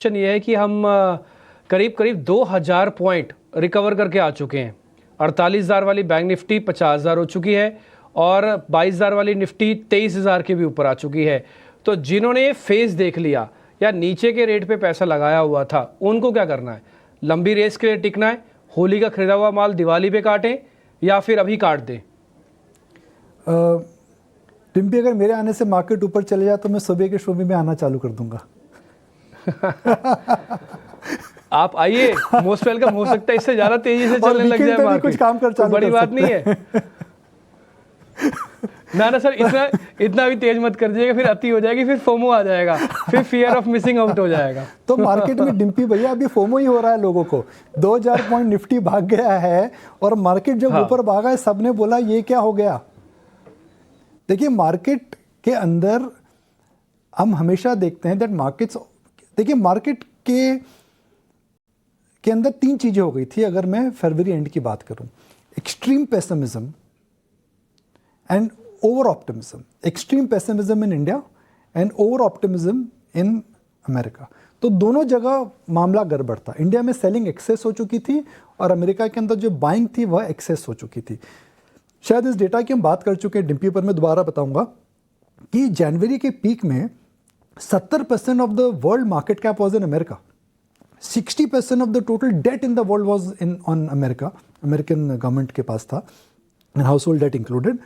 Question ये है कि हम करीब करीब 2000 पॉइंट रिकवर करके आ चुके हैं। 48,000 वाली बैंक निफ्टी 50,000 हो चुकी है और 22,000 वाली निफ्टी 23,000 के भी ऊपर आ चुकी है। तो जिन्होंने ये फेज देख लिया या नीचे के रेट पे पैसा लगाया हुआ था, उनको क्या करना है? लंबी रेस के लिए टिकना है, होली का खरीदा हुआ माल दिवाली पे काटें या फिर अभी काट दें? डिम्पी, अगर मेरे आने से मार्केट ऊपर चले जाए तो मैं सुबह के शो में आना चालू कर दूंगा। आप आइए, मोस्ट वेलकम। हो सकता है इससे ज्यादा तेजी से चलने लग जाए मार्केट। कुछ काम कर चालू बड़ी कर बात नहीं है। ना सर, इतना भी तेज मत कर दीजिएगा, फिर अति हो जाएगी, फिर फोमो आ जाएगा, फिर फियर ऑफ मिसिंग आउट हो जाएगा। तो मार्केट में डिम्पी भैया अभी फोमो ही हो रहा है लोगों को। 2000 पॉइंट निफ्टी भाग गया है और मार्केट जब ऊपर भागा है, सबने बोला ये क्या हो गया। देखिए, मार्केट के अंदर हम हमेशा देखते हैं दैट मार्केट्स, देखिए मार्केट के अंदर तीन चीजें हो गई थी। अगर मैं फरवरी एंड की बात करूं, extreme pessimism and over optimism. Extreme pessimism in India and over optimism in America. तो दोनों जगह मामला गड़बड़ था। इंडिया में सेलिंग एक्सेस हो चुकी थी और अमेरिका के अंदर जो बाइंग थी वह एक्सेस हो चुकी थी। शायद इस डेटा की हम बात कर चुके हैं डिम्पी, पर मैं दोबारा बताऊंगा कि जनवरी के पीक में 70% of the world market cap was in America. 60% of the total debt in the world was in on America. American government के पास था, and household debt included,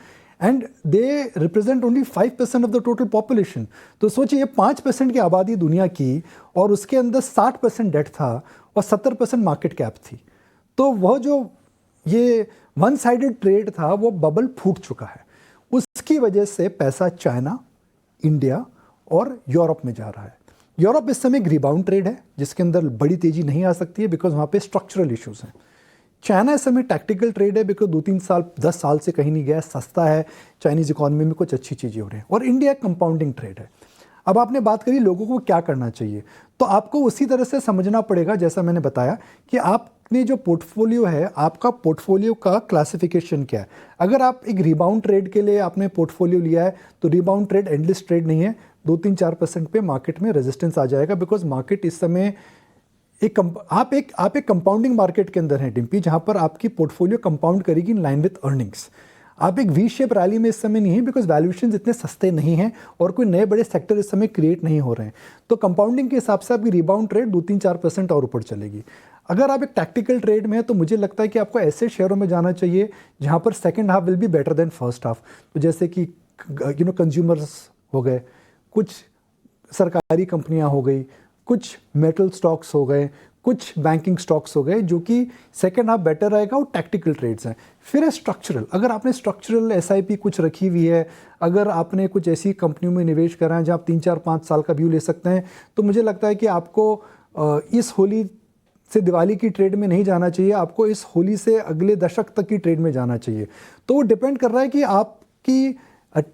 and they represent only 5% of the total population. तो सोचिए 5% की आबादी दुनिया की और उसके अंदर 60% डेट था और 70% मार्केट कैप थी। तो वह जो ये वन साइडेड ट्रेड था वो बबल फूट चुका है। उसकी वजह से पैसा चाइना, इंडिया और यूरोप में जा रहा है। यूरोप इस समय एक रिबाउंड ट्रेड है जिसके अंदर बड़ी तेजी नहीं आ सकती है बिकॉज वहाँ पे स्ट्रक्चरल इश्यूज हैं। चाइना इस समय टैक्टिकल ट्रेड है बिकॉज 2-3 साल 10 साल से कहीं नहीं गया, सस्ता है, चाइनीज इकोनॉमी में कुछ अच्छी चीज़ें हो रही हैं। और इंडिया कंपाउंडिंग ट्रेड है। अब आपने बात करी लोगों को क्या करना चाहिए, तो आपको उसी तरह से समझना पड़ेगा जैसा मैंने बताया कि आपने जो पोर्टफोलियो है, आपका पोर्टफोलियो का क्लासिफिकेशन क्या है। अगर आप एक रिबाउंड ट्रेड के लिए आपने पोर्टफोलियो लिया है तो रिबाउंड ट्रेड एंडलेस ट्रेड नहीं है। 2-3-4% पे मार्केट में रेजिस्टेंस आ जाएगा बिकॉज मार्केट इस समय आप एक कंपाउंडिंग मार्केट के अंदर हैं डिम्पी, जहां पर आपकी पोर्टफोलियो कंपाउंड करेगी इन लाइन विथ अर्निंग्स। आप एक वी शेप रैली में इस समय नहीं है बिकॉज वैल्यूएशन इतने सस्ते नहीं हैं और कोई नए बड़े सेक्टर इस समय क्रिएट नहीं हो रहे हैं। तो कंपाउंडिंग के हिसाब से आपकी रिबाउंड ट्रेड 2-3-4% और ऊपर चलेगी। अगर आप एक टैक्टिकल ट्रेड में है तो मुझे लगता है कि आपको ऐसे शेयरों में जाना चाहिए जहां पर second half will be better than first half. तो जैसे कि कंज्यूमर्स हो गए, कुछ सरकारी कंपनियां हो गई, कुछ मेटल स्टॉक्स हो गए, कुछ बैंकिंग स्टॉक्स हो गए, जो कि सेकेंड हाफ बेटर रहेगा। और टैक्टिकल ट्रेड्स हैं। फिर है स्ट्रक्चरल। अगर आपने स्ट्रक्चरल SIP कुछ रखी हुई है, अगर आपने कुछ ऐसी कंपनियों में निवेश करा है जहाँ आप 3-4-5 साल का व्यू ले सकते हैं, तो मुझे लगता है कि आपको इस होली से दिवाली की ट्रेड में नहीं जाना चाहिए। आपको इस होली से अगले दशक तक की ट्रेड में जाना चाहिए। तो वो डिपेंड कर रहा है कि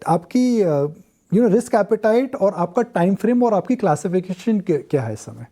आपकी रिस्क एपेटाइट और आपका टाइम फ्रेम और आपकी क्लासिफिकेशन क्या है इस समय।